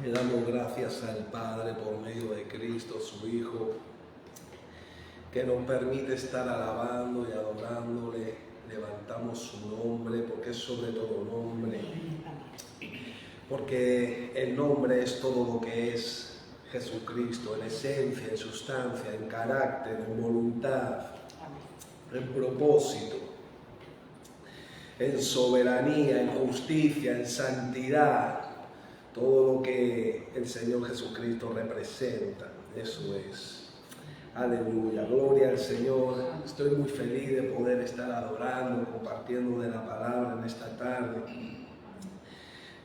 Le damos gracias al Padre por medio de Cristo, su Hijo, que nos permite estar alabando y adorándole. Levantamos su nombre porque es sobre todo nombre, porque el nombre es todo lo que es Jesucristo, en esencia, en sustancia, en carácter, en voluntad, en propósito, en soberanía, en justicia, en santidad. Todo lo que el Señor Jesucristo representa, eso es. Aleluya, gloria al Señor. Estoy muy feliz de poder estar adorando, compartiendo de la palabra en esta tarde.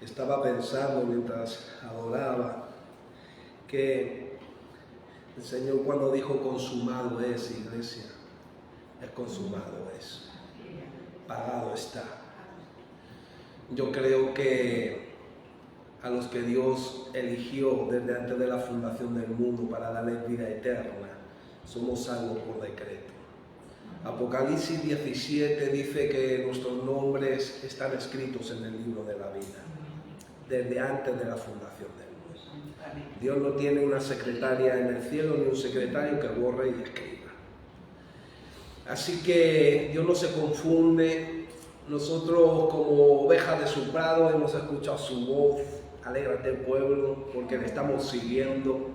Estaba pensando mientras adoraba que el Señor, cuando dijo consumado es, iglesia, es consumado es, pagado está. Yo creo que a los que Dios eligió desde antes de la fundación del mundo para darles vida eterna, somos salvos por decreto. Apocalipsis 17 dice que nuestros nombres están escritos en el libro de la vida, desde antes de la fundación del mundo. Dios no tiene una secretaria en el cielo ni un secretario que borre y escriba. Así que Dios no se confunde. Nosotros, como ovejas de su prado, hemos escuchado su voz. Alégrate, pueblo, porque le estamos siguiendo.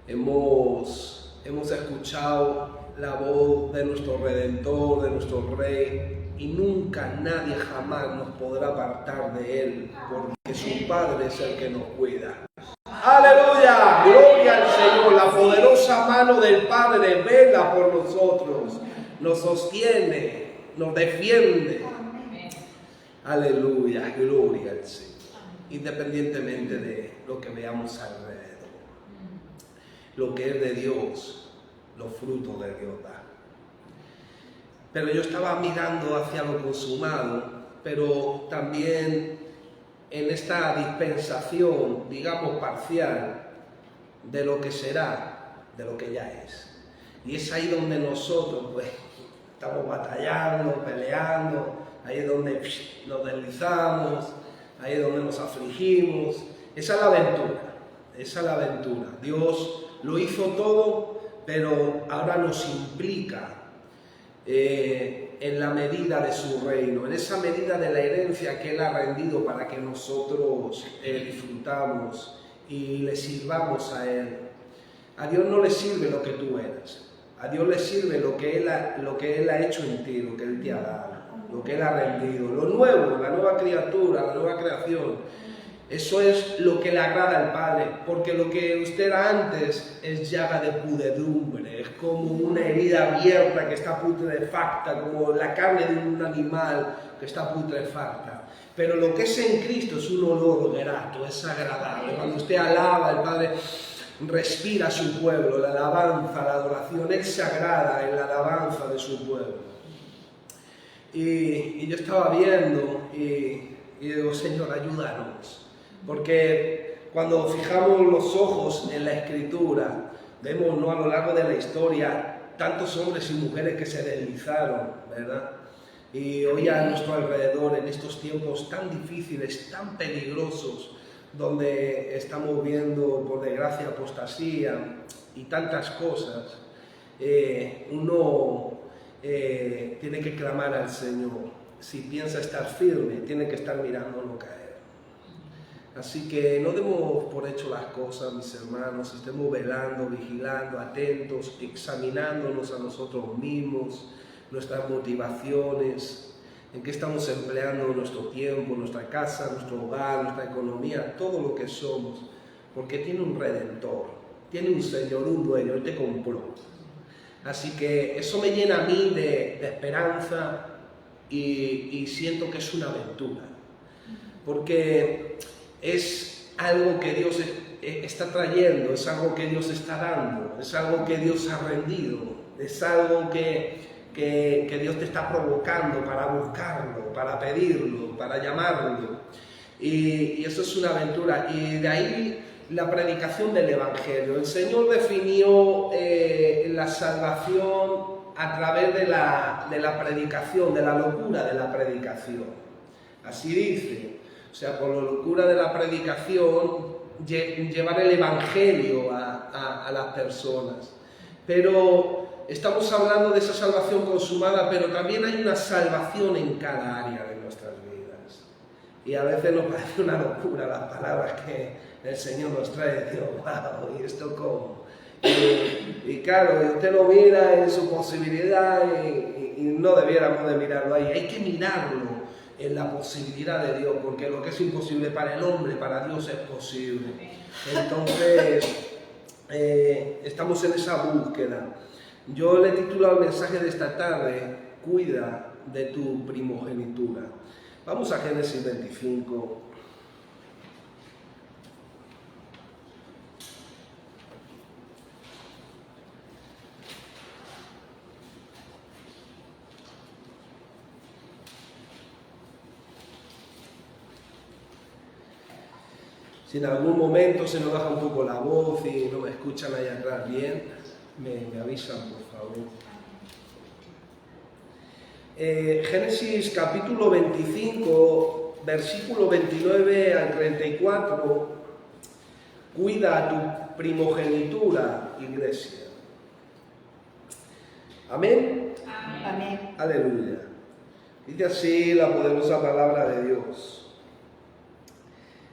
Hemos escuchado la voz de nuestro Redentor, de nuestro Rey, y nunca, nadie jamás nos podrá apartar de Él, porque su Padre es el que nos cuida. ¡Aleluya! ¡Gloria al Señor! La poderosa mano del Padre vela por nosotros, nos sostiene, nos defiende. ¡Aleluya! ¡Gloria al Señor! Independientemente de lo que veamos alrededor. Lo que es de Dios, los frutos de Dios da. Pero yo estaba mirando hacia lo consumado, pero también en esta dispensación, digamos parcial, de lo que será, de lo que ya es. Y es ahí donde nosotros pues estamos batallando, peleando, ahí es donde nos deslizamos, ahí es donde nos afligimos. Esa es la aventura, esa es la aventura. Dios lo hizo todo, pero ahora nos implica en la medida de su reino, en esa medida de la herencia que Él ha rendido para que nosotros disfrutamos y le sirvamos a Él. A Dios no le sirve lo que tú eres, a Dios le sirve lo que Él ha hecho en ti, lo que Él te ha dado, lo que Él ha rendido, lo nuevo, la nueva criatura, la nueva creación. Eso es lo que le agrada al Padre, porque lo que usted era antes es llaga de pudredumbre, es como una herida abierta que está putrefacta, como la carne de un animal que está putrefacta. Pero lo que es en Cristo es un olor grato, es agradable. Cuando usted alaba, el Padre respira a su pueblo, la alabanza, la adoración, Él se agrada en la alabanza de su pueblo. Y yo estaba viendo y digo, Señor, ayúdanos. Porque cuando fijamos los ojos en la Escritura, vemos, ¿no?, a lo largo de la historia tantos hombres y mujeres que se deslizaron, ¿verdad? Y hoy a nuestro alrededor, en estos tiempos tan difíciles, tan peligrosos, donde estamos viendo, por desgracia, apostasía y tantas cosas, uno tiene que clamar al Señor. Si piensa estar firme, tiene que estar mirándolo caer. Así que no demos por hecho las cosas, mis hermanos, estemos velando, vigilando, atentos, examinándonos a nosotros mismos, nuestras motivaciones, en qué estamos empleando nuestro tiempo, nuestra casa, nuestro hogar, nuestra economía, todo lo que somos, porque tiene un Redentor, tiene un Señor, un dueño, Él te compró. Así que eso me llena a mí de esperanza y siento que es una aventura, porque es algo que Dios está trayendo, es algo que Dios está dando, es algo que Dios ha rendido, es algo que Dios te está provocando para buscarlo, para pedirlo, para llamarlo. Y eso es una aventura. Y de ahí la predicación del Evangelio. El Señor definió la salvación a través de la predicación, de la locura de la predicación. Así dice. O sea, por la locura de la predicación llevar el evangelio a las personas. Pero estamos hablando de esa salvación consumada, pero también hay una salvación en cada área de nuestras vidas. Y a veces nos parece una locura las palabras que el Señor nos trae. Dios, wow, ¿y esto cómo? Y claro, usted lo mira en su posibilidad y no debiéramos de mirarlo ahí. Hay que mirarlo en la posibilidad de Dios, porque lo que es imposible para el hombre, para Dios es posible. Entonces, estamos en esa búsqueda. Yo le titulo al mensaje de esta tarde, cuida de tu primogenitura. Vamos a Génesis 25. Si en algún momento se nos baja un poco la voz y no me escuchan allá atrás bien, me avisan, por favor. Génesis capítulo 25, versículo 29 al 34, cuida tu primogenitura, iglesia. ¿Amén? Amén. Aleluya. Dice así la poderosa palabra de Dios.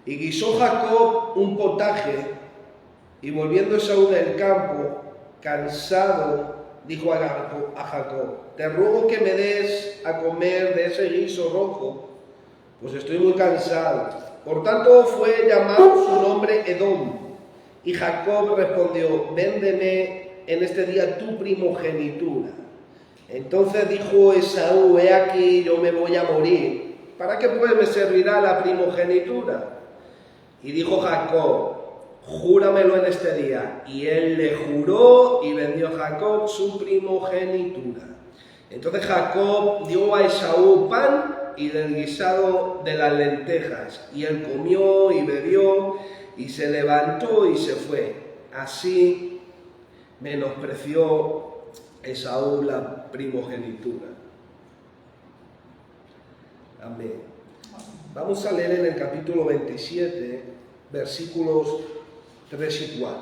Y guisó Jacob un potaje, y volviendo Esaú del campo, cansado, dijo a Jacob: te ruego que me des a comer de ese guiso rojo, pues estoy muy cansado. Por tanto fue llamado su nombre Edom. Y Jacob respondió: véndeme en este día tu primogenitura. Entonces dijo Esaú: he aquí, yo me voy a morir, ¿para qué pues me servirá la primogenitura? Y dijo Jacob: júramelo en este día. Y él le juró, y vendió Jacob su primogenitura. Entonces Jacob dio a Esaú pan y del guisado de las lentejas, y él comió y bebió, y se levantó y se fue. Así menospreció Esaú la primogenitura. Amén. Vamos a leer en el capítulo 27, versículos 3 y 4.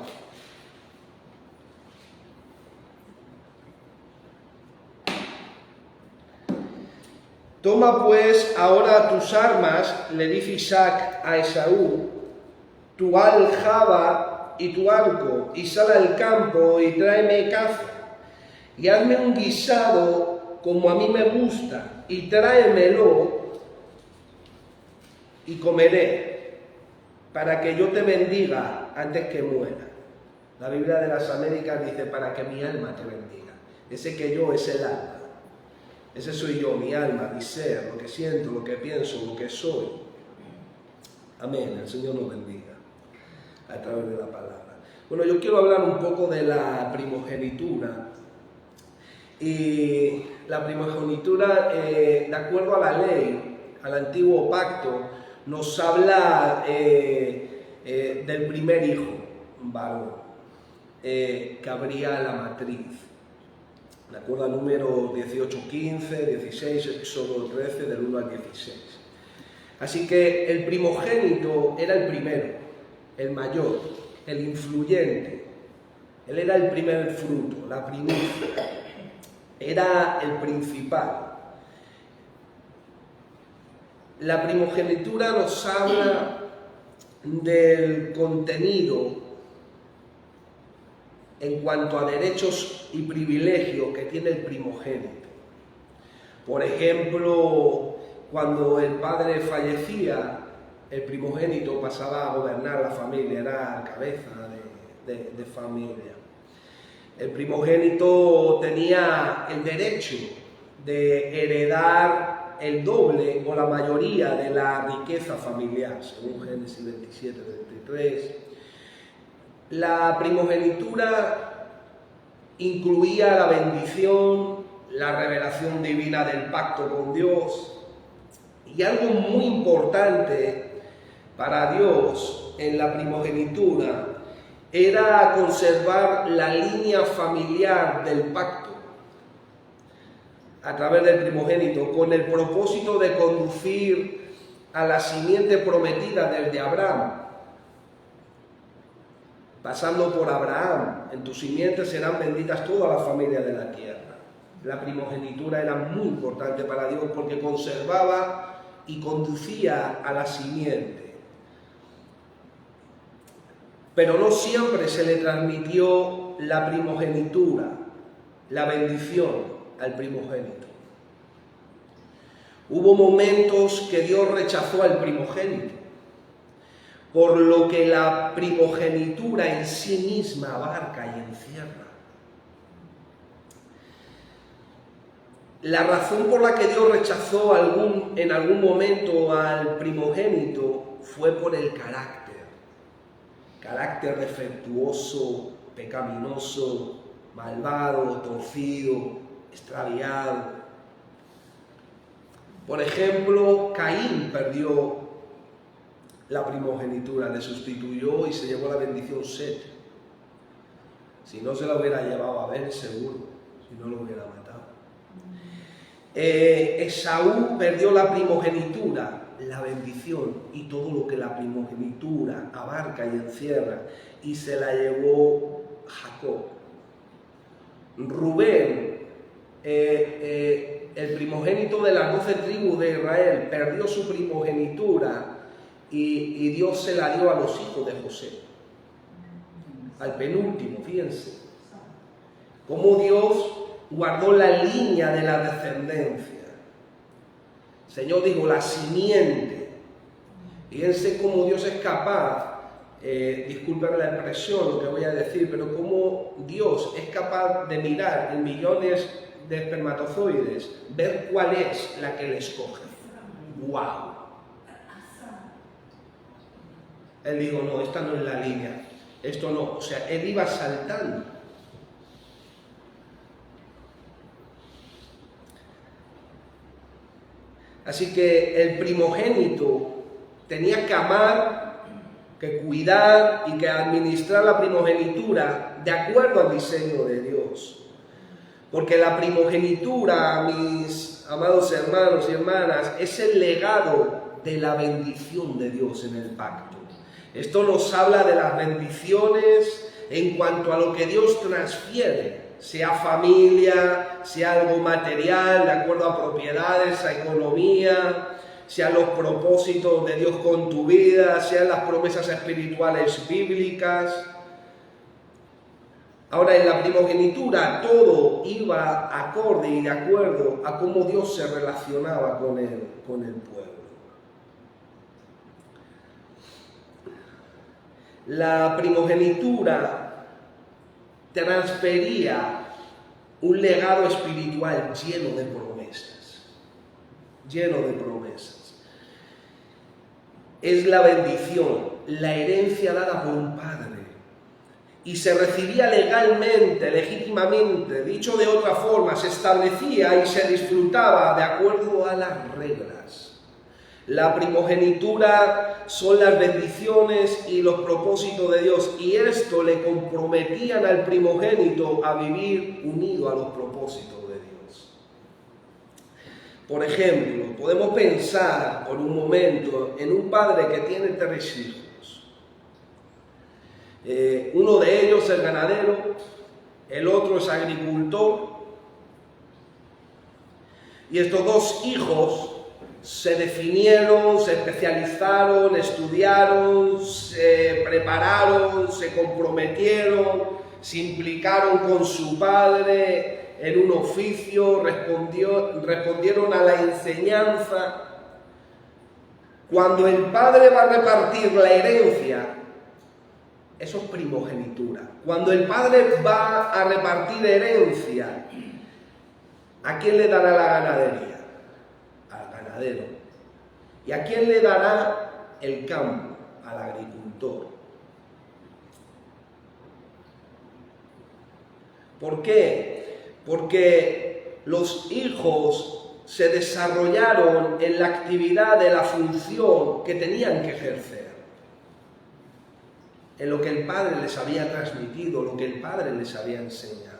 Toma pues ahora tus armas, le dice Isaac a Esaú, tu aljaba y tu arco, y sal al campo y tráeme caza, y hazme un guisado como a mí me gusta, y tráemelo, y comeré, para que yo te bendiga antes que muera. La Biblia de las Américas dice: para que mi alma te bendiga. Ese que yo es el alma. Ese soy yo, mi alma, mi ser, lo que siento, lo que pienso, lo que soy. Amén. El Señor nos bendiga a través de la palabra. Bueno, yo quiero hablar un poco de la primogenitura. Y la primogenitura, de acuerdo a la ley, al antiguo pacto, nos habla del primer hijo varón, que habría la matriz. De acuerdo al número 18, 15, 16, Éxodo 13, del 1 al 16. Así que el primogénito era el primero, el mayor, el influyente. Él era el primer fruto, la primicia. Era el principal. La primogenitura nos habla del contenido en cuanto a derechos y privilegios que tiene el primogénito. Por ejemplo, cuando el padre fallecía, el primogénito pasaba a gobernar la familia, era cabeza de familia. El primogénito tenía el derecho de heredar el doble o la mayoría de la riqueza familiar, según Génesis 27, 23. La primogenitura incluía la bendición, la revelación divina del pacto con Dios, y algo muy importante para Dios en la primogenitura era conservar la línea familiar del pacto a través del primogénito, con el propósito de conducir a la simiente prometida desde Abraham pasando por Abraham, en tu simiente serán benditas todas las familias de la tierra. La primogenitura era muy importante para Dios porque conservaba y conducía a la simiente. Pero no siempre se le transmitió la primogenitura, la bendición al primogénito. Hubo momentos que Dios rechazó al primogénito, por lo que la primogenitura en sí misma abarca y encierra. La razón por la que Dios rechazó en algún momento al primogénito fue por el carácter defectuoso, pecaminoso, malvado, torcido, extraviado. Por ejemplo, Caín perdió la primogenitura, le sustituyó y se llevó la bendición Set. Si no se la hubiera llevado a Abel, seguro, si no lo hubiera matado. Esaú perdió la primogenitura, la bendición y todo lo que la primogenitura abarca y encierra, y se la llevó Jacob. Rubén, el primogénito de las 12 tribus de Israel, perdió su primogenitura y Dios se la dio a los hijos de José, al penúltimo. Fíjense cómo Dios guardó la línea de la descendencia. El Señor dijo, la simiente. Fíjense cómo Dios es capaz, disculpen la expresión, lo que voy a decir, pero cómo Dios es capaz de mirar en millones de espermatozoides, ver cuál es la que le escoge. ¡Wow! Él dijo, no, esta no es la línea, esto no, o sea, él iba saltando. Así que el primogénito tenía que amar, que cuidar y que administrar la primogenitura de acuerdo al diseño de Dios. Porque la primogenitura, mis amados hermanos y hermanas, es el legado de la bendición de Dios en el pacto. Esto nos habla de las bendiciones en cuanto a lo que Dios transfiere, sea familia, sea algo material, de acuerdo a propiedades, a economía, sean los propósitos de Dios con tu vida, sean las promesas espirituales bíblicas. Ahora, en la primogenitura todo iba acorde y de acuerdo a cómo Dios se relacionaba con el pueblo. La primogenitura transfería un legado espiritual lleno de promesas, Es la bendición, la herencia dada por un padre, y se recibía legalmente, legítimamente, dicho de otra forma, se establecía y se disfrutaba de acuerdo a las reglas. La primogenitura son las bendiciones y los propósitos de Dios, y esto le comprometían al primogénito a vivir unido a los propósitos de Dios. Por ejemplo, podemos pensar por un momento en un padre que tiene 3 hijos. Uno de ellos es ganadero, el otro es agricultor, y estos 2 hijos se definieron, se especializaron, estudiaron, se prepararon, se comprometieron, se implicaron con su padre en un oficio, respondieron a la enseñanza. Cuando el padre va a repartir la herencia, eso es primogenitura. Cuando el padre va a repartir herencia, ¿a quién le dará la ganadería? ¿Y a quién le dará el campo? Al agricultor. ¿Por qué? Porque los hijos se desarrollaron en la actividad de la función que tenían que ejercer, en lo que el padre les había transmitido, lo que el padre les había enseñado.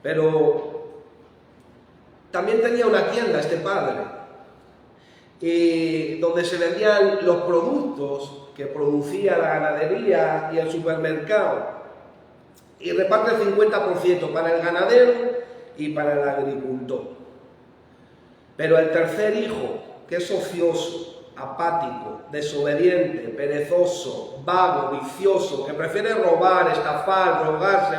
Pero también tenía una tienda este padre, donde se vendían los productos que producía la ganadería y el supermercado. Y reparte el 50% para el ganadero y para el agricultor. Pero el tercer hijo, que es ocioso, apático, desobediente, perezoso, vago, vicioso, que prefiere robar, estafar, drogarse,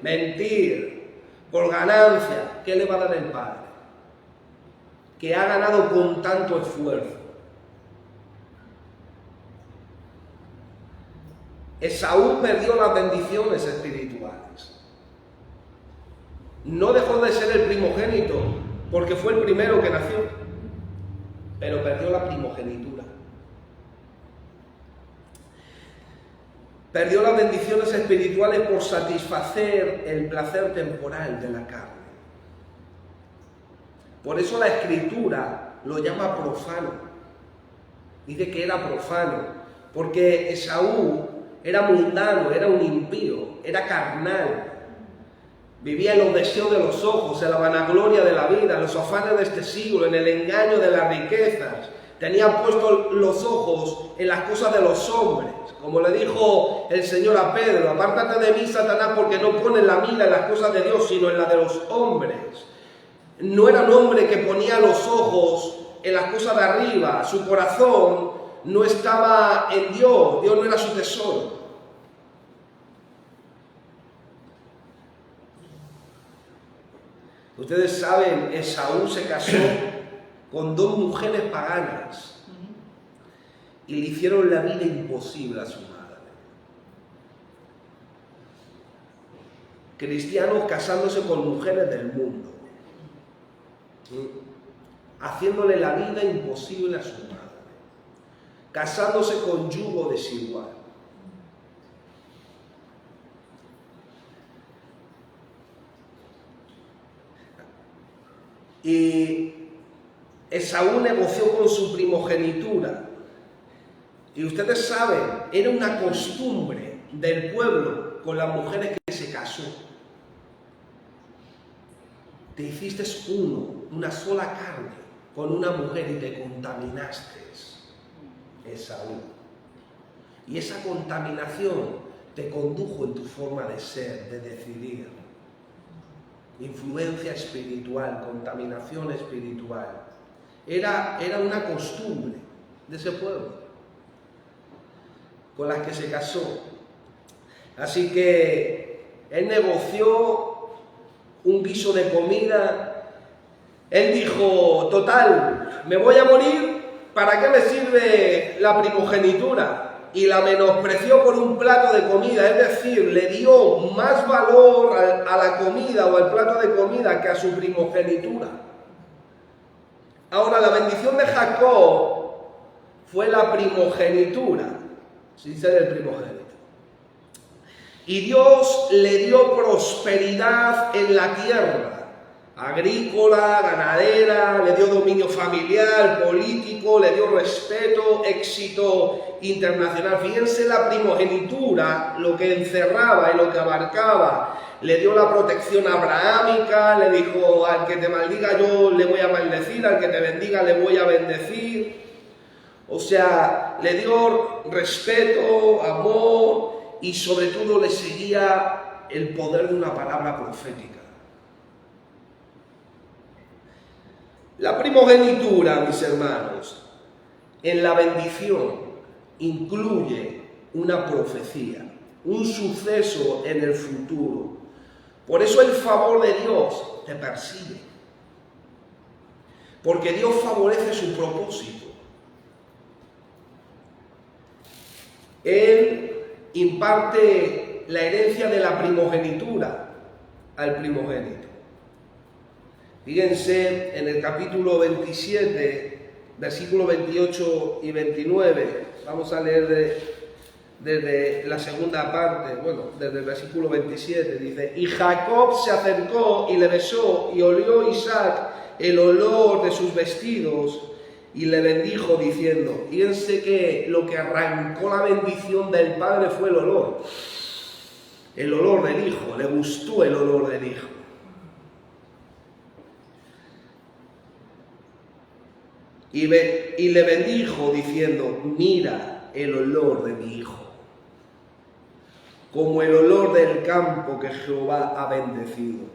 mentir por ganancia, ¿qué le va a dar el padre? Que ha ganado con tanto esfuerzo. Esaú perdió las bendiciones espirituales. No dejó de ser el primogénito, porque fue el primero que nació, pero perdió la primogenitura. Perdió las bendiciones espirituales por satisfacer el placer temporal de la carne. Por eso la Escritura lo llama profano. Dice que era profano, porque Esaú era mundano, era un impío, era carnal. Vivía en los deseos de los ojos, en la vanagloria de la vida, en los afanes de este siglo, en el engaño de las riquezas. Tenía puestos los ojos en las cosas de los hombres. Como le dijo el Señor a Pedro, apártate de mí, Satanás, porque no pones la mira en las cosas de Dios, sino en las de los hombres. No era un hombre que ponía los ojos en las cosas de arriba, su corazón no estaba en Dios, Dios no era su tesoro. Ustedes saben, Esaú se casó con 2 mujeres paganas y le hicieron la vida imposible a su madre. Cristianos casándose con mujeres del mundo, haciéndole la vida imposible a su madre, casándose con yugo desigual. Y Esaú negoció con su primogenitura. Y ustedes saben, era una costumbre del pueblo con las mujeres que se casó. Te hiciste uno, una sola carne, con una mujer y te contaminaste, Esaú. Y esa contaminación te condujo en tu forma de ser, de decidir. Influencia espiritual, contaminación espiritual. Era una costumbre de ese pueblo con las que se casó. Así que él negoció un guiso de comida. Él dijo, total, me voy a morir, ¿para qué me sirve la primogenitura? Y la menospreció por un plato de comida, es decir, le dio más valor a la comida o al plato de comida que a su primogenitura. Ahora, la bendición de Jacob fue la primogenitura, sin ser el primogénito. Y Dios le dio prosperidad en la tierra, agrícola, ganadera, le dio dominio familiar, político, le dio respeto, éxito internacional. Fíjense la primogenitura, lo que encerraba y lo que abarcaba. Le dio la protección abrahámica, le dijo, al que te maldiga yo le voy a maldecir, al que te bendiga le voy a bendecir. O sea, le dio respeto, amor y sobre todo le seguía el poder de una palabra profética. La primogenitura, mis hermanos, en la bendición incluye una profecía, un suceso en el futuro. Por eso el favor de Dios te persigue, porque Dios favorece su propósito. Él imparte la herencia de la primogenitura al primogénito. Fíjense en el capítulo 27, versículos 28 y 29. Vamos a leer desde la segunda parte, desde el versículo 27. Dice, y Jacob se acercó y le besó, y olió Isaac el olor de sus vestidos, y le bendijo diciendo, fíjense que lo que arrancó la bendición del padre fue el olor del hijo, le gustó el olor del hijo. y le bendijo diciendo: mira el olor de mi hijo, como el olor del campo que Jehová ha bendecido.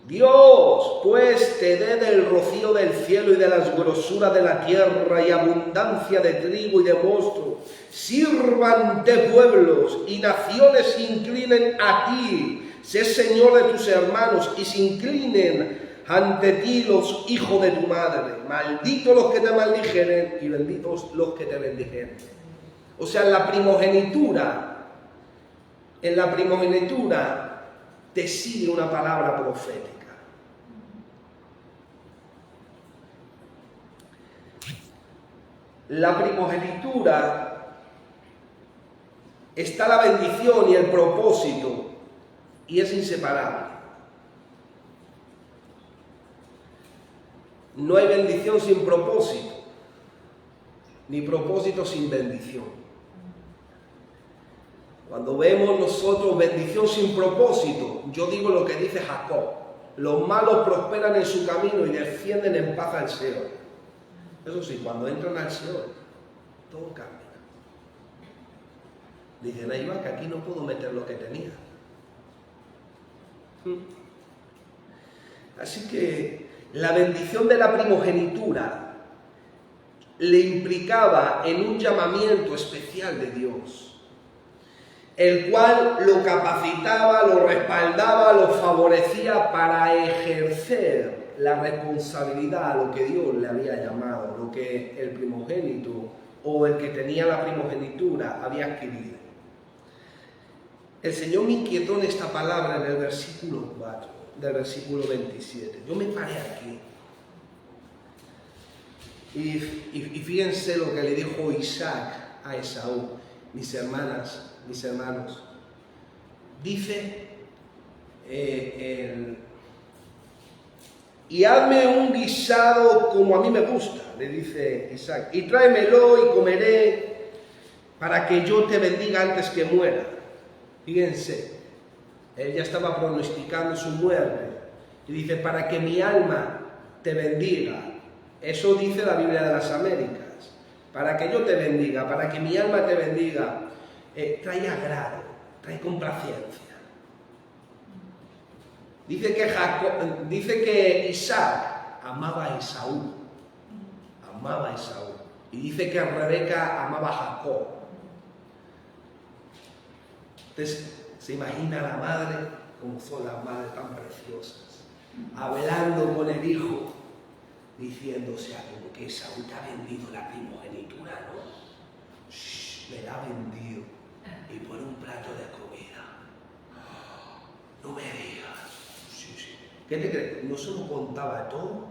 Dios, pues, te dé del rocío del cielo y de las grosuras de la tierra y abundancia de trigo y de mosto. Sírvante pueblos y naciones se inclinen a ti. Sé Señor de tus hermanos y se inclinen ante ti los hijos de tu madre. Malditos los que te maldijeren y benditos los que te bendijeren. O sea, en la primogenitura te sigue una palabra profética. La primogenitura está la bendición y el propósito, y es inseparable. No hay bendición sin propósito, ni propósito sin bendición. Cuando vemos nosotros bendición sin propósito, yo digo lo que dice Jacob: los malos prosperan en su camino y descienden en paz al Seol. Eso sí, cuando entran al Seol, todo cambia. Dicen: ahí va, que aquí no puedo meter lo que tenía. Así que la bendición de la primogenitura le implicaba en un llamamiento especial de Dios, el cual lo capacitaba, lo respaldaba, lo favorecía para ejercer la responsabilidad a lo que Dios le había llamado, lo que el primogénito o el que tenía la primogenitura había adquirido. El Señor me inquietó en esta palabra en el versículo 4, del versículo 27. Yo me paré aquí. Y fíjense lo que le dijo Isaac a Esaú: mis hermanos, dice, y hazme un guisado como a mí me gusta, le dice Isaac, y tráemelo y comeré para que yo te bendiga antes que muera. Fíjense, él ya estaba pronosticando su muerte, y dice: para que mi alma te bendiga. Eso dice la Biblia de las Américas: para que yo te bendiga, para que mi alma te bendiga. Trae agrado, trae complacencia. Dice que Isaac amaba a Esaú, y dice que Rebeca amaba a Jacob. Entonces, se imagina a la madre, como son las madres tan preciosas, hablando con el hijo, diciendo: o sea, como que Esaú te ha vendido la primogenitura, ¿no? Me la ha vendido, y por un plato de comida. No me digas. Sí. ¿Qué te crees? ¿No se lo contaba todo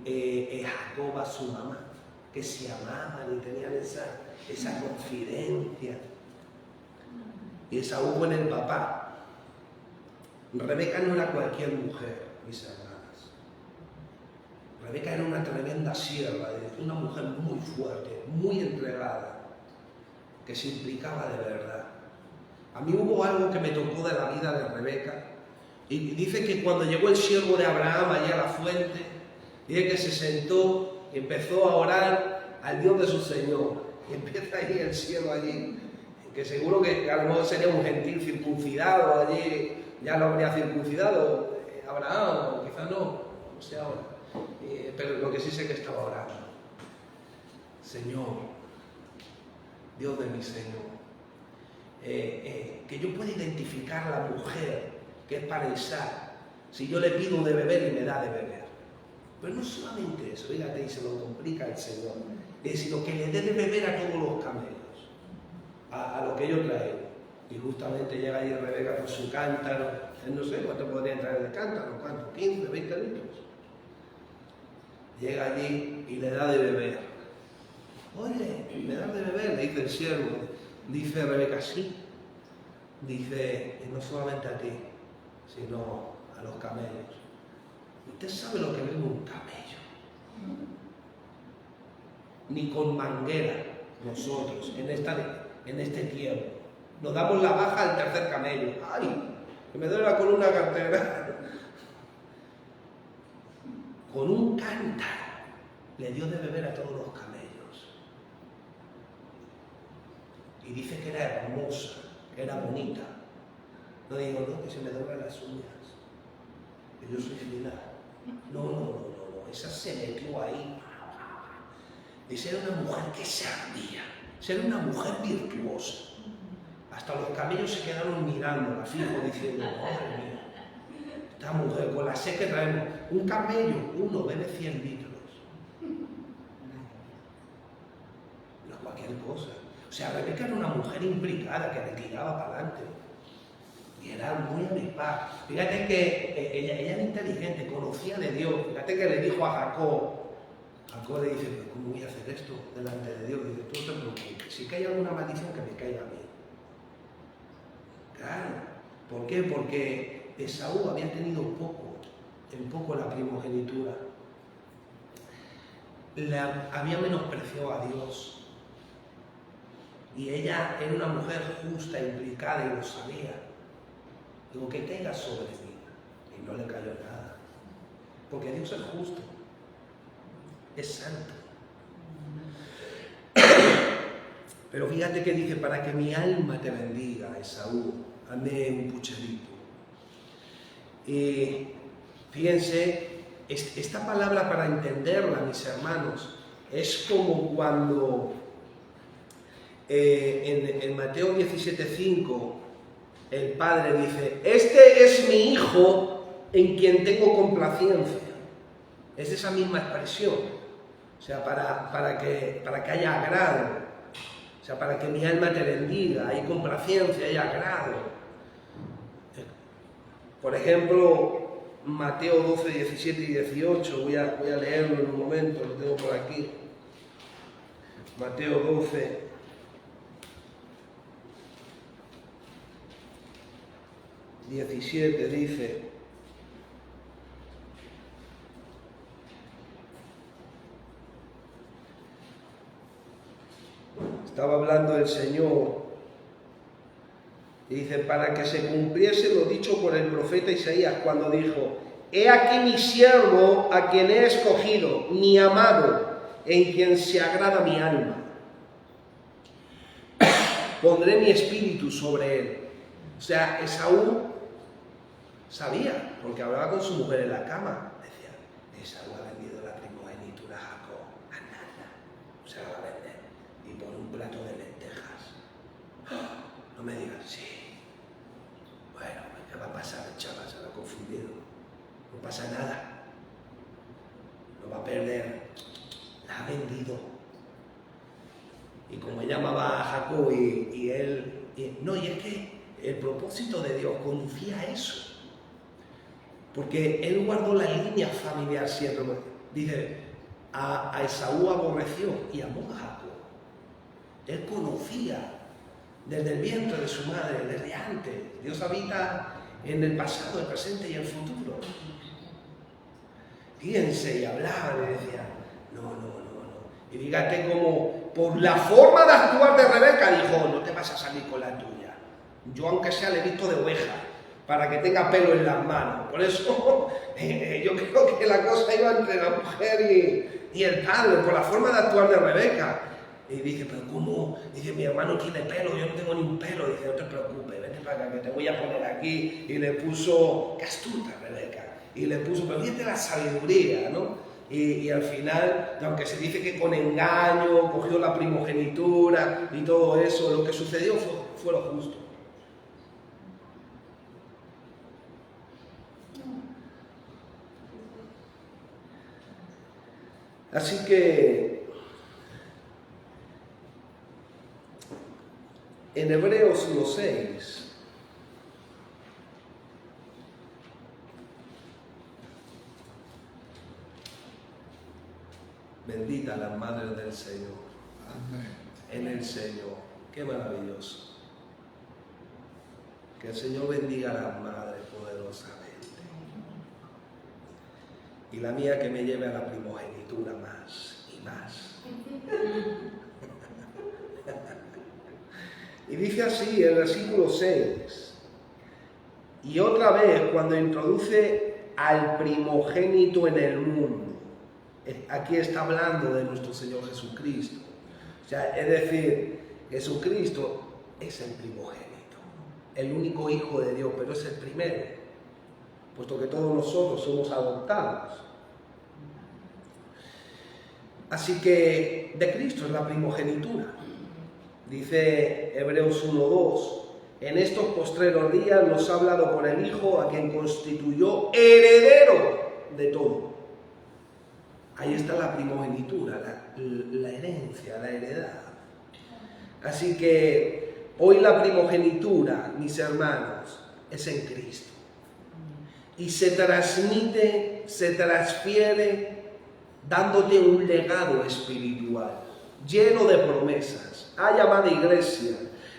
Jacob a su mamá? Que se amaban y tenían esa confidencia. Y Esaú con el papá. Rebeca no era cualquier mujer, mis hermanas. Rebeca era una tremenda sierva, una mujer muy fuerte, muy entregada, que se implicaba de verdad. A mí hubo algo que me tocó de la vida de Rebeca, y dice que cuando llegó el siervo de Abraham allá a la fuente, dice que se sentó y empezó a orar al Dios de su Señor, y empieza ahí el siervo allí, que seguro que a lo mejor sería un gentil circuncidado allí, ya lo habría circuncidado Abraham, o quizás no sé ahora, pero lo que sí sé que estaba orando: Señor, Dios de mi Señor, que yo pueda identificar a la mujer que es para Isaac, si yo le pido de beber y me da de beber. Pero no solamente eso, fíjate, y se lo complica el Señor, sino que le dé de beber a todos los camellos, a lo que yo traigo. Y justamente llega ahí Rebeca con su cántaro, no sé cuánto podría traer de cántaro, ¿cuánto? 15, 20 litros. Llega allí y le da de beber. Oye, ¿me das de beber?, le dice el siervo. Dice Rebeca: sí. Dice: y no solamente a ti, sino a los camellos. ¿Usted sabe lo que bebe un camello? Ni con manguera nosotros, en este tiempo, nos damos la baja al tercer camello. ¡Ay! Que me duele la columna vertebral. Con un cántaro le dio de beber a todos los camellos. Y dice que era hermosa, que era bonita. No digo, no, que se me doblan las uñas, que yo soy fina. No, esa se metió ahí. Esa era una mujer que se ardía, esa era una mujer virtuosa. Hasta los camellos se quedaron mirándola, fijo, diciendo, madre mía, esta mujer con la sed que traemos, un camello, uno bebe 100 litros. No es cualquier cosa. O sea, Rebeca era una mujer implicada que le tiraba para adelante. Y era muy avispada. Fíjate que ella era inteligente, conocía de Dios. Fíjate que le dijo a Jacob. Jacob le dice, pero ¿cómo voy a hacer esto delante de Dios? Dice, tú no te preocupes, si cae alguna maldición que me caiga a mí. Claro. ¿Por qué? Porque Esaú había tenido en poco la primogenitura. Había menospreciado a Dios. Y ella era una mujer justa, implicada y lo sabía. Digo, que caiga sobre mí. Y no le cayó nada. Porque Dios es justo. Es santo. Pero fíjate que dice, para que mi alma te bendiga, Esaú, hazme un pucherito. Fíjense, esta palabra para entenderla, mis hermanos, es como cuando en Mateo 17:5 el padre dice, este es mi hijo en quien tengo complacencia. Es esa misma expresión. O sea, para que haya agrado. O sea, para que mi alma te bendiga, hay complacencia, hay agrado. Por ejemplo, Mateo 12, 17 y 18, voy a leerlo en un momento, lo tengo por aquí. Mateo 12. Dice, estaba hablando el Señor, y dice, para que se cumpliese lo dicho por el profeta Isaías, cuando dijo, he aquí mi siervo a quien he escogido, mi amado, en quien se agrada mi alma. Pondré mi espíritu sobre él. O sea, Esaú sabía, porque hablaba con su mujer en la cama. Decía, Esaú ha vendido la primogenitura a Jacob. Anda, se la va a vender. Y por un plato de lentejas. No me digas, sí. Bueno, ¿qué va a pasar? El chaval se lo ha confundido. No pasa nada. No va a perder. La ha vendido. Y como ella amaba a Jacob y él... No, y es que el propósito de Dios conducía a eso. Porque él guardó la línea familiar siempre. Dice, a Esaú aborreció y amó a Jacob. Él conocía desde el vientre de su madre, desde antes. Dios habita en el pasado, el presente y el futuro. Fíjense, y hablaban y decían, no. Y fíjate cómo, por la forma de actuar de Rebeca, dijo, no te vas a salir con la tuya. Yo aunque sea le visto de oveja, para que tenga pelo en las manos. Por eso yo creo que la cosa iba entre la mujer y el padre, por la forma de actuar de Rebeca. Y dice, pero ¿cómo? Dice, mi hermano tiene pelo, yo no tengo ni un pelo. Dice, no te preocupes, vete para acá, que te voy a poner aquí. Y le puso, qué astuta Rebeca. Y le puso, pero fíjate la sabiduría, ¿no? Y al final, aunque se dice que con engaño, cogió la primogenitura y todo eso, lo que sucedió fue lo justo. Así que en Hebreos 1:6 bendita la madre del Señor. Amén. En el Señor. Qué maravilloso. Que el Señor bendiga a la madre poderosamente. Y la mía que me lleve a la primogenitura más y más. Y dice así el versículo 6. Y otra vez cuando introduce al primogénito en el mundo. aquí está hablando de nuestro Señor Jesucristo. O sea, es decir, Jesucristo es el primogénito, el único Hijo de Dios, pero es el primero, puesto que todos nosotros somos adoptados. Así que de Cristo es la primogenitura. Dice Hebreos 1:2, en estos postreros días nos ha hablado por el Hijo, a quien constituyó heredero de todo. Ahí está la primogenitura, la herencia, la heredad. Así que hoy la primogenitura, mis hermanos, es en Cristo. Y se transmite, se transfiere, dándote un legado espiritual, lleno de promesas. Amada iglesia,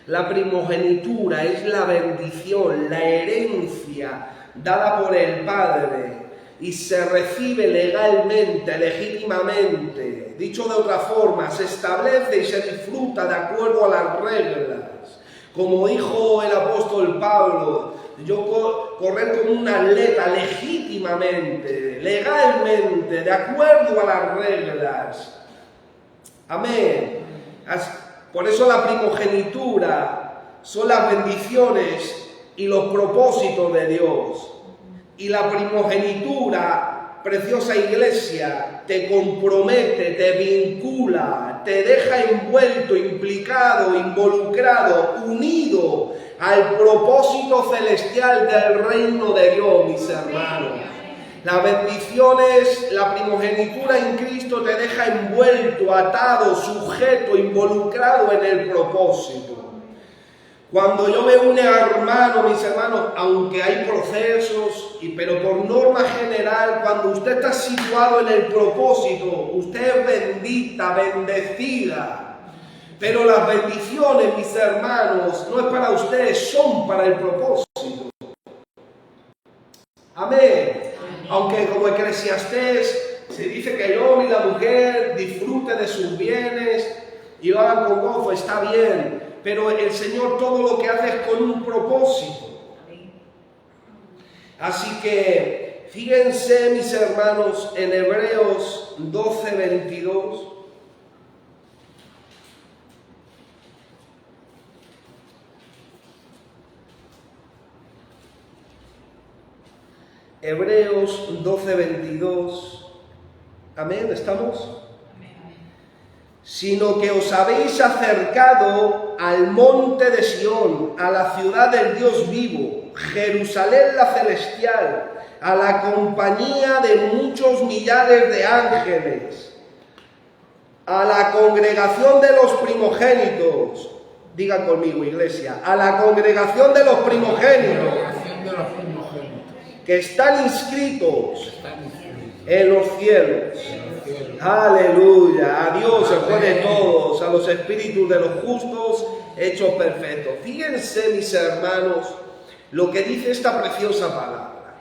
la primogenitura es la bendición, la herencia dada por el Padre y se recibe legalmente, legítimamente. Dicho de otra forma, se establece y se disfruta de acuerdo a las reglas. Como dijo el apóstol Pablo, yo correr como un atleta legítimamente, legalmente, de acuerdo a las reglas. Amén. Por eso la primogenitura son las bendiciones y los propósitos de Dios. Y la primogenitura, preciosa iglesia, te compromete, te vincula, te deja envuelto, implicado, involucrado, unido al propósito celestial del reino de Dios, mis hermanos. La bendición es, la primogenitura en Cristo te deja envuelto, atado, sujeto, involucrado en el propósito. Cuando yo me une a hermano, mis hermanos, aunque hay procesos, pero por norma general, cuando usted está situado en el propósito, usted es bendita, bendecida. Pero las bendiciones, mis hermanos, no es para ustedes, son para el propósito. Amén. Aunque como Eclesiastés se dice que el hombre y la mujer disfruten de sus bienes y lo hagan con gozo, está bien. Pero el Señor todo lo que hace es con un propósito. Así que fíjense, mis hermanos, en Hebreos 12:22. Hebreos 12:22. Amén, ¿estamos? Sino que os habéis acercado al monte de Sión, a la ciudad del Dios vivo, Jerusalén la celestial, a la compañía de muchos millares de ángeles, a la congregación de los primogénitos. Diga conmigo, iglesia, a la congregación de los primogénitos, que están inscritos en los cielos. Aleluya, a Dios se puede todos, a los espíritus de los justos hechos perfectos. Fíjense, mis hermanos, lo que dice esta preciosa palabra.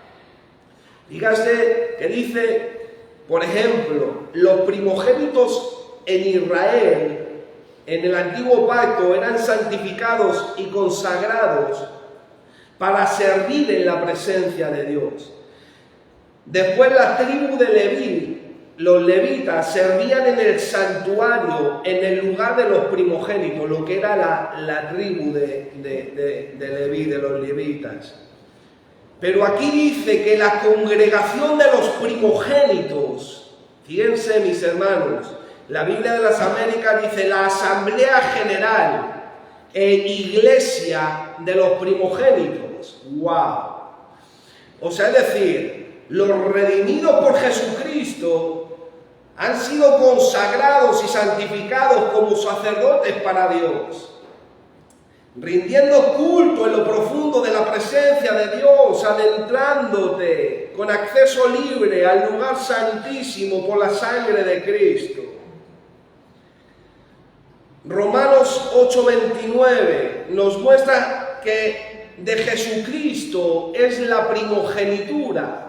Fíjense que dice, por ejemplo, los primogénitos en Israel, en el antiguo pacto, eran santificados y consagrados para servir en la presencia de Dios. Después la tribu de Leví, los levitas, servían en el santuario, en el lugar de los primogénitos, lo que era la tribu de Leví, de los levitas. Pero aquí dice que la congregación de los primogénitos, fíjense, mis hermanos, la Biblia de las Américas dice la asamblea general e iglesia de los primogénitos. ¡Wow! O sea, es decir, los redimidos por Jesucristo han sido consagrados y santificados como sacerdotes para Dios, rindiendo culto en lo profundo de la presencia de Dios, adentrándote con acceso libre al lugar santísimo por la sangre de Cristo. Romanos 8:29 nos muestra que de Jesucristo es la primogenitura.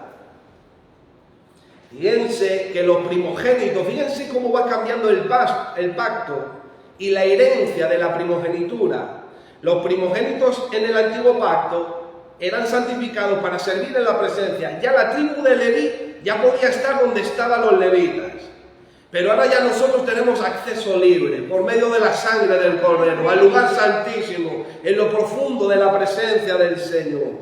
Fíjense que los primogénitos, fíjense cómo va cambiando el pacto y la herencia de la primogenitura. Los primogénitos en el antiguo pacto eran santificados para servir en la presencia. Ya la tribu de Leví ya podía estar donde estaban los levitas. Pero ahora ya nosotros tenemos acceso libre, por medio de la sangre del Cordero, al lugar santísimo, en lo profundo de la presencia del Señor.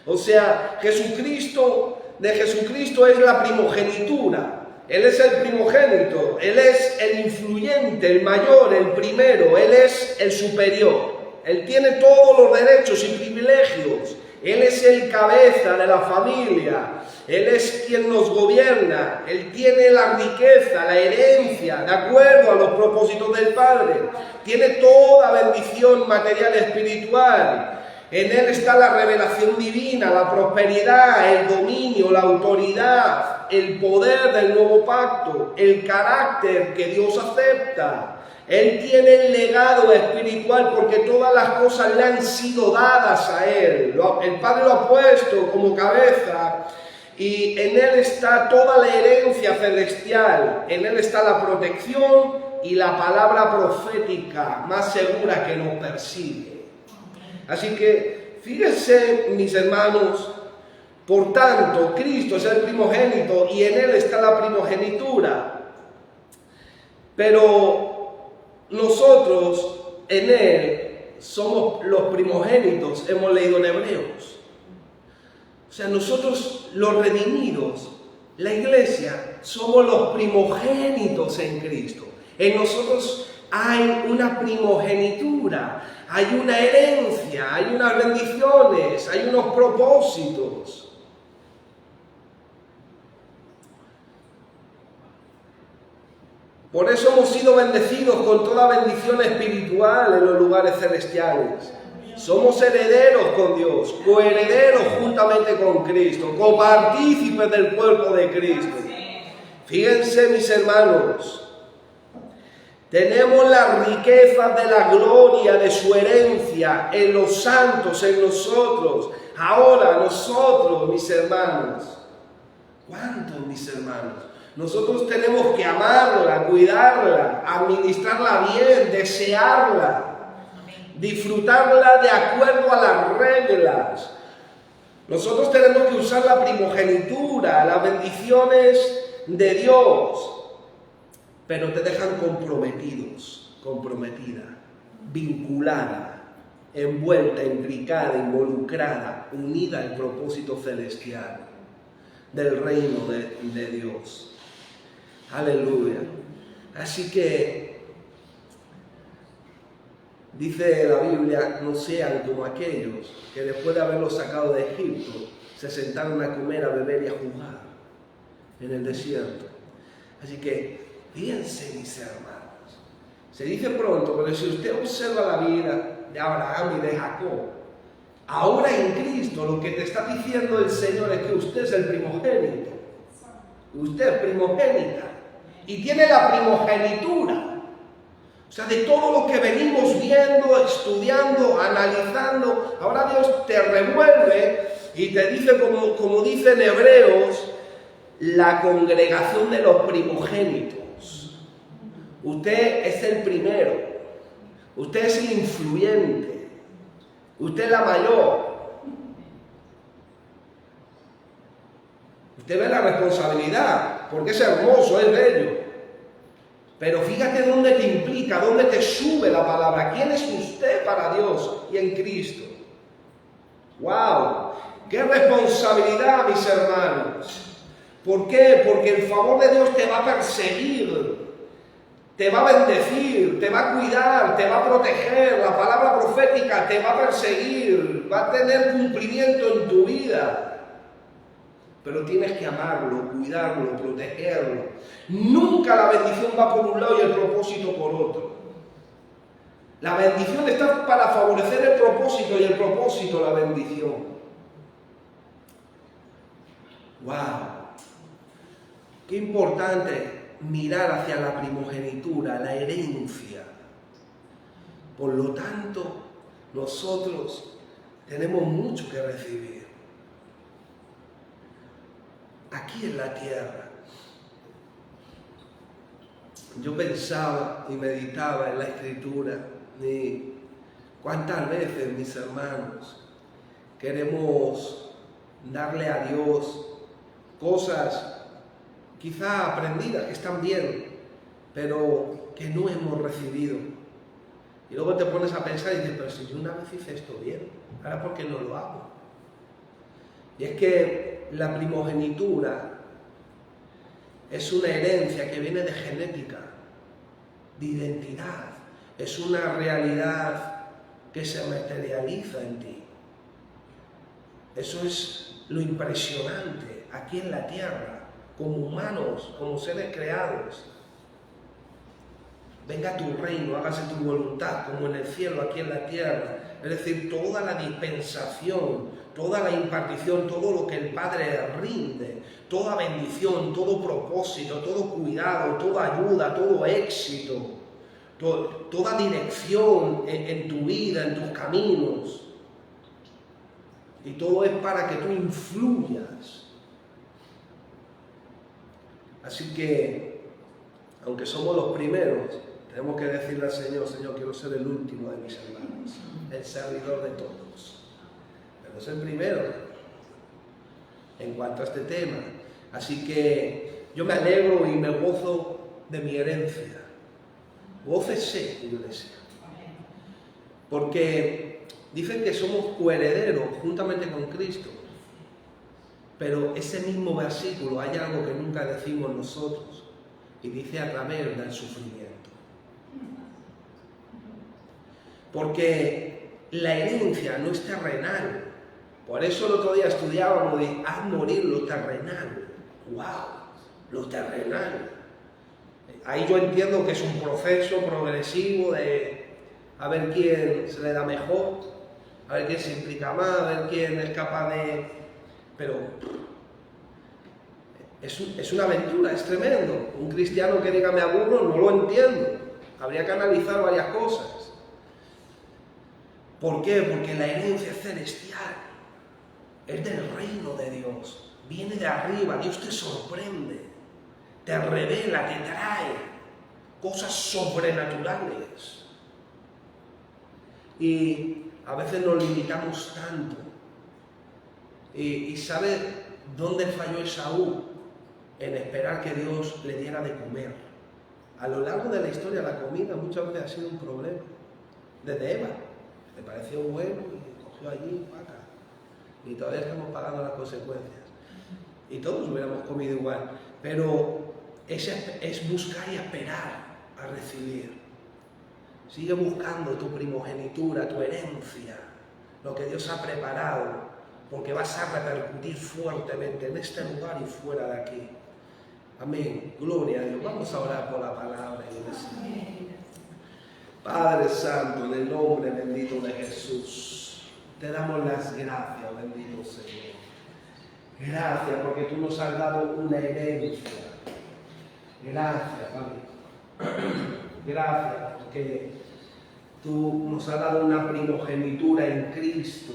O sea, de Jesucristo es la primogenitura. Él es el primogénito, Él es el influyente, el mayor, el primero, Él es el superior. Él tiene todos los derechos y privilegios. Él es el cabeza de la familia. Él es quien nos gobierna. Él tiene la riqueza, la herencia, de acuerdo a los propósitos del Padre. Tiene toda bendición material y espiritual. En Él está la revelación divina, la prosperidad, el dominio, la autoridad, el poder del nuevo pacto, el carácter que Dios acepta. Él tiene el legado espiritual porque todas las cosas le han sido dadas a Él. El Padre lo ha puesto como cabeza y en Él está toda la herencia celestial. En Él está la protección y la palabra profética más segura que nos persigue. Así que fíjense, mis hermanos, por tanto, Cristo es el primogénito y en Él está la primogenitura. Pero nosotros en Él somos los primogénitos, hemos leído en Hebreos. O sea, nosotros los redimidos, la iglesia, somos los primogénitos en Cristo. En nosotros hay una primogenitura, hay una herencia, hay unas bendiciones, hay unos propósitos. Por eso hemos sido bendecidos con toda bendición espiritual en los lugares celestiales. Somos herederos con Dios, coherederos juntamente con Cristo, copartícipes del cuerpo de Cristo. Fíjense, mis hermanos, tenemos las riquezas de la gloria de su herencia en los santos, en nosotros. Ahora nosotros, mis hermanos, ¿cuántos, mis hermanos? Nosotros tenemos que amarla, cuidarla, administrarla bien, desearla, disfrutarla de acuerdo a las reglas. Nosotros tenemos que usar la primogenitura, las bendiciones de Dios, pero te dejan comprometidos, comprometida, vinculada, envuelta, implicada, involucrada, unida al propósito celestial del reino de Dios. Aleluya. Así que dice la Biblia, no sean como aquellos que después de haberlos sacado de Egipto se sentaron a comer, a beber y a jugar en el desierto. Así que fíjense, mis hermanos, se dice pronto, pero si usted observa la vida de Abraham y de Jacob, ahora en Cristo lo que te está diciendo el Señor es que usted es el primogénito, usted es primogénita y tiene la primogenitura. O sea, de todo lo que venimos viendo, estudiando, analizando, ahora Dios te revuelve y te dice, como dice en Hebreos, la congregación de los primogénitos. Usted es el primero, usted es el influyente, usted es la mayor. Usted ve la responsabilidad, porque es hermoso, es bello. Pero fíjate dónde te implica, dónde te sube la palabra. ¿Quién es usted para Dios y en Cristo? ¡Wow! ¡Qué responsabilidad, mis hermanos! ¿Por qué? Porque el favor de Dios te va a perseguir, te va a bendecir, te va a cuidar, te va a proteger. La palabra profética te va a perseguir, va a tener cumplimiento en tu vida. Pero tienes que amarlo, cuidarlo, protegerlo. Nunca la bendición va por un lado y el propósito por otro. La bendición está para favorecer el propósito y el propósito la bendición. ¡Wow! Qué importante mirar hacia la primogenitura, la herencia. Por lo tanto, nosotros tenemos mucho que recibir. Aquí en la tierra. Yo pensaba y meditaba en la Escritura y cuántas veces, mis hermanos, queremos darle a Dios cosas quizá aprendidas, que están bien, pero que no hemos recibido. Y luego te pones a pensar y dices, pero si yo una vez hice esto bien, ¿ahora por qué no lo hago? Y es que la primogenitura es una herencia que viene de genética, de identidad, es una realidad que se materializa en ti. Eso es lo impresionante aquí en la tierra, como humanos, como seres creados. Venga tu reino, hágase tu voluntad, como en el cielo, aquí en la tierra. Es decir, toda la dispensación, toda la impartición, todo lo que el Padre rinde, toda bendición, todo propósito, todo cuidado, toda ayuda, todo éxito, toda dirección en tu vida, en tus caminos. Y todo es para que tú influyas. Así que, aunque somos los primeros, tenemos que decirle al Señor, Señor, quiero ser el último de mis hermanos, el servidor de todos. Pero es el primero en cuanto a este tema. Así que yo me alegro y me gozo de mi herencia. Gócese, iglesia. Porque dicen que somos coherederos juntamente con Cristo. Pero ese mismo versículo hay algo que nunca decimos nosotros. Y dice a través del sufrimiento. Porque la herencia no es terrenal. Por eso el otro día estudiábamos de haz morir lo terrenal. ¡Wow! Lo terrenal. Ahí yo entiendo que es un proceso progresivo de a ver quién se le da mejor, a ver quién se implica más, a ver quién es capaz de... Pero es una aventura, es tremendo. Un cristiano que diga me aburro, no lo entiendo. Habría que analizar varias cosas. ¿Por qué? Porque la herencia es celestial, es del reino de Dios, viene de arriba, Dios te sorprende, te revela, te trae cosas sobrenaturales. Y a veces nos limitamos tanto. Y ¿sabe dónde falló Esaú? En esperar que Dios le diera de comer. A lo largo de la historia la comida muchas veces ha sido un problema. Desde Eva. Le pareció bueno y cogió allí, vaca. Y todavía estamos pagando las consecuencias. Y todos hubiéramos comido igual. Pero es buscar y esperar a recibir. Sigue buscando tu primogenitura, tu herencia, lo que Dios ha preparado, porque vas a repercutir fuertemente en este lugar y fuera de aquí. Amén. Gloria a Dios. Vamos a orar por la palabra, iglesia. Padre Santo, en el nombre bendito de Jesús, te damos las gracias, bendito Señor. Gracias porque tú nos has dado una herencia. Gracias, Padre. Gracias porque tú nos has dado una primogenitura en Cristo.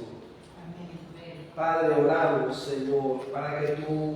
Padre, oramos, Señor, para que tú